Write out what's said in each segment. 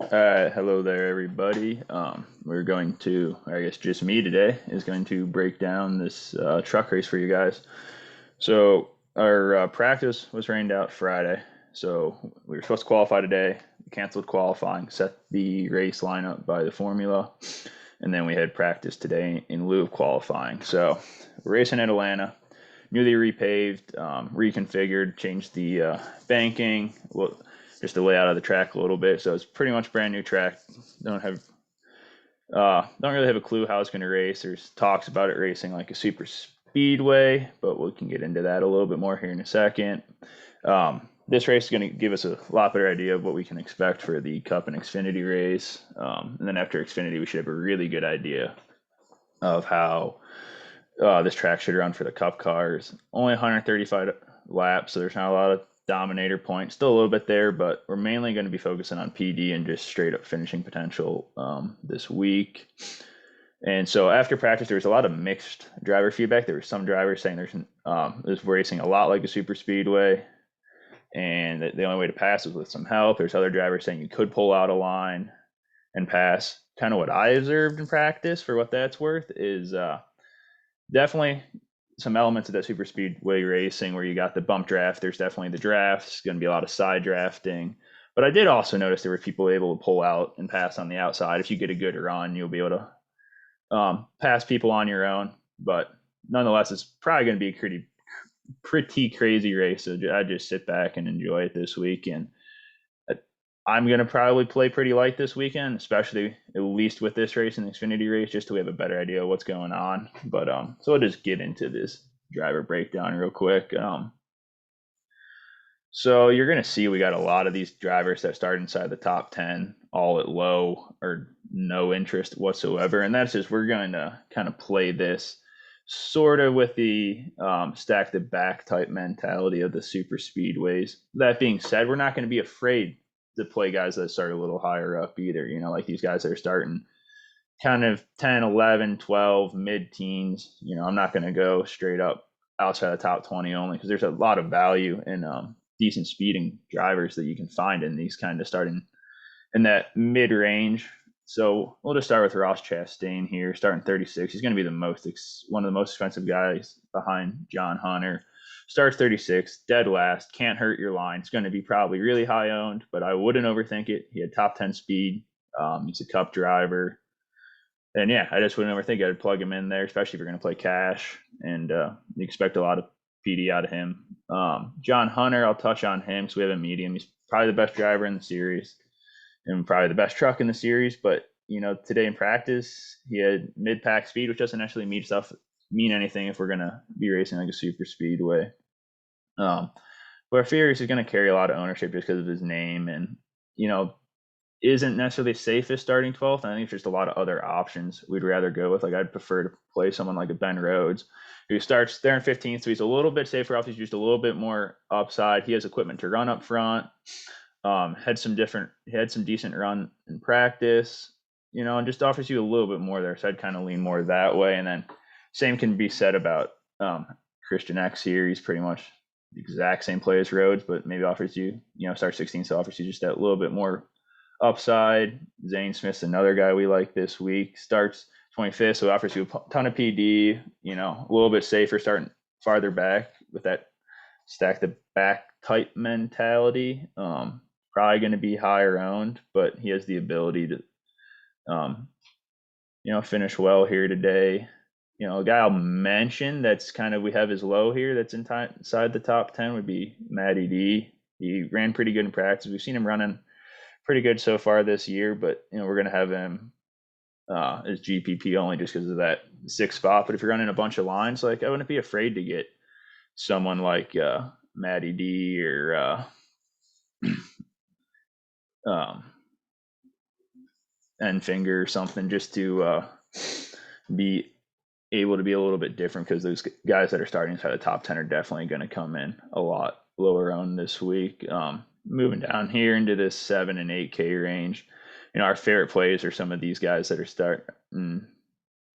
Hello there, everybody. We're going to, I guess just me today, is going to break down this truck race for you guys. So our practice was rained out Friday, so we were supposed to qualify today. Canceled qualifying, set the race lineup by the formula, and then we had practice today in lieu of qualifying. So we're racing at Atlanta, newly repaved, reconfigured, changed the banking, well, just the layout of the track a little bit. So it's pretty much brand new track. Don't really have a clue how it's going to race. There's talks about it racing like a super speedway, but we can get into that a little bit more here in a second. This race is going to give us a lot better idea of what we can expect for the Cup and Xfinity race. And then after Xfinity, we should have a really good idea of how this track should run for the Cup cars. Only 135 laps, so there's not a lot of dominator points. Still a little bit there, but we're mainly going to be focusing on PD and just straight up finishing potential this week. And so after practice, there was a lot of mixed driver feedback. There were some drivers saying there's racing a lot like a super speedway, and the only way to pass is with some help. There's other drivers saying you could pull out a line and pass. Kind of what I observed in practice, for what that's worth, is definitely some elements of that super speedway racing where you got the bump draft. There's definitely the drafts, going to be a lot of side drafting. But I did also notice there were people able to pull out and pass on the outside. If you get a good run, you'll be able to pass people on your own. But nonetheless, it's probably going to be a pretty crazy race. So I just sit back and enjoy it this week. And I'm going to probably play pretty light this weekend, especially at least with this race and the Xfinity race, just so we have a better idea of what's going on. But so I'll just get into this driver breakdown real quick. So you're going to see we got a lot of these drivers that start inside the top 10, all at low or no interest whatsoever. And that's just, we're going to kind of play this sort of with the stack the back type mentality of the super speedways. That being said, we're not going to be afraid to play guys that start a little higher up either, like these guys that are starting kind of 10, 11, 12, mid teens. I'm not going to go straight up outside the top 20 only, because there's a lot of value in decent speeding drivers that you can find in these kind of starting in that mid range. So we'll just start with Ross Chastain here, starting 36. He's going to be one of the most expensive guys behind John Hunter. Starts 36, dead last, can't hurt your line. It's going to be probably really high owned, but I wouldn't overthink it. He had top 10 speed. He's a Cup driver. And yeah, I just wouldn't overthink it. I'd plug him in there, especially if you're going to play cash, and you expect a lot of PD out of him. John Hunter, I'll touch on him because we have a medium. He's probably the best driver in the series and probably the best truck in the series. But today in practice, he had mid-pack speed, which doesn't actually mean anything if we're gonna be racing like a super speedway. But I fear he's going to carry a lot of ownership just because of his name, and isn't necessarily safest starting 12th. I think there's just a lot of other options we'd rather go with. Like, I'd prefer to play someone like a Ben Rhodes, who starts there in 15th, so he's a little bit safer off. He's just a little bit more upside. He has equipment to run up front. Had some decent run in practice, and just offers you a little bit more there. So I'd kind of lean more that way. And then same can be said about Christian X here. He's pretty much the exact same play as Rhodes, but maybe offers you, start 16, so offers you just that little bit more upside. Zane Smith's another guy we like this week. Starts 25th, so offers you a ton of PD, a little bit safer starting farther back with that stack the back type mentality. Probably going to be higher owned, but he has the ability to, finish well here today. A guy I'll mention that's kind of, we have his low here that's inside the top 10 would be Matty D. He ran pretty good in practice. We've seen him running pretty good so far this year, but we're going to have him as GPP only just because of that 6th spot. But if you're running a bunch of lines, like, I wouldn't be afraid to get someone like Matty D or Finger or something, just to be able to be a little bit different, because those guys that are starting inside the top 10 are definitely going to come in a lot lower on this week. Moving down here into this 7 and 8K range, our favorite plays are some of these guys that are starting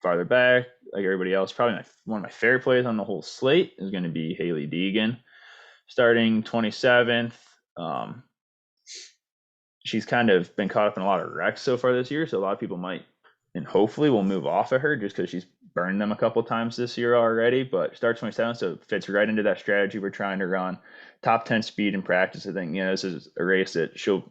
farther back, like everybody else. Probably one of my favorite plays on the whole slate is going to be Haley Deegan, starting 27th. she's kind of been caught up in a lot of wrecks so far this year. So a lot of people might and hopefully will move off of her just because she's burned them a couple times this year already. But starts 27, so it fits right into that strategy we're trying to run. Top 10 speed in practice. I think this is a race that she'll,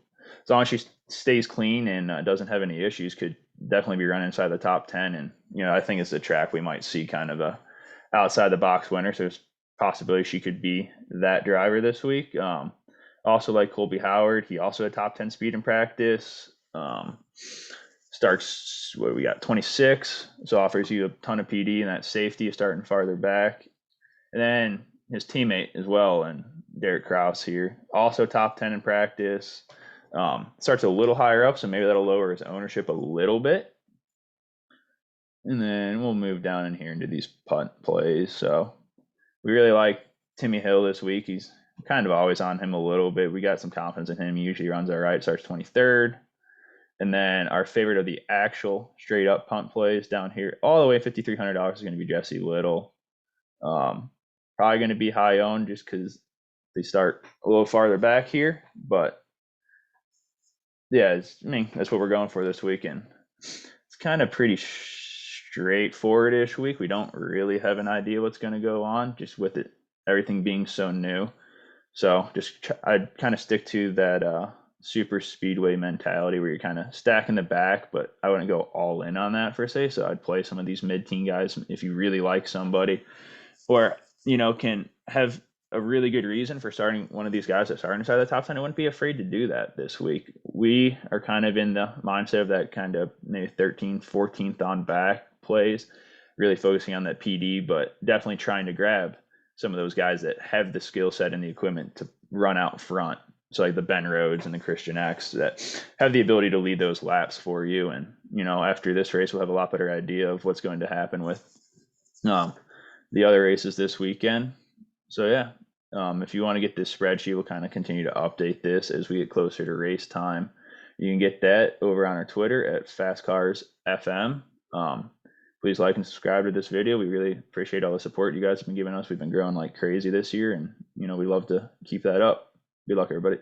as long as she stays clean and doesn't have any issues, could definitely be running inside the top 10. And I think it's a track we might see kind of a outside the box winner. So there's possibility she could be that driver this week. Also like Colby Howard, he also had top 10 speed in practice. Starts, what we got, 26, so offers you a ton of PD and that safety starting farther back. And then his teammate as well, and Derek Kraus here, also top 10 in practice. Starts a little higher up, so maybe that'll lower his ownership a little bit. And then we'll move down in here into these punt plays. So we really like Timmy Hill this week. He's kind of always on him a little bit. We got some confidence in him. He usually runs all right, starts 23rd. And then our favorite of the actual straight up punt plays down here, all the way $5,300 is going to be Jesse Little. Probably going to be high owned just because they start a little farther back here. But yeah, that's what we're going for this weekend. It's kind of pretty straightforward-ish week. We don't really have an idea what's going to go on, just with everything being so new. So I'd kind of stick to that super speedway mentality where you're kind of stacking the back, but I wouldn't go all in on that per se. So I'd play some of these mid-teen guys if you really like somebody, or can have a really good reason for starting one of these guys that start inside the top 10. I wouldn't be afraid to do that this week. We are kind of in the mindset of that kind of maybe 13th, 14th on back plays, really focusing on that PD, but definitely trying to grab some of those guys that have the skill set and the equipment to run out front. So like the Ben Rhodes and the Christian X that have the ability to lead those laps for you. And, after this race, we'll have a lot better idea of what's going to happen with the other races this weekend. So yeah, if you want to get this spreadsheet, we'll kind of continue to update this as we get closer to race time. You can get that over on our Twitter at FastCarsFM. Please like and subscribe to this video. We really appreciate all the support you guys have been giving us. We've been growing like crazy this year, and we love to keep that up. Good luck, everybody.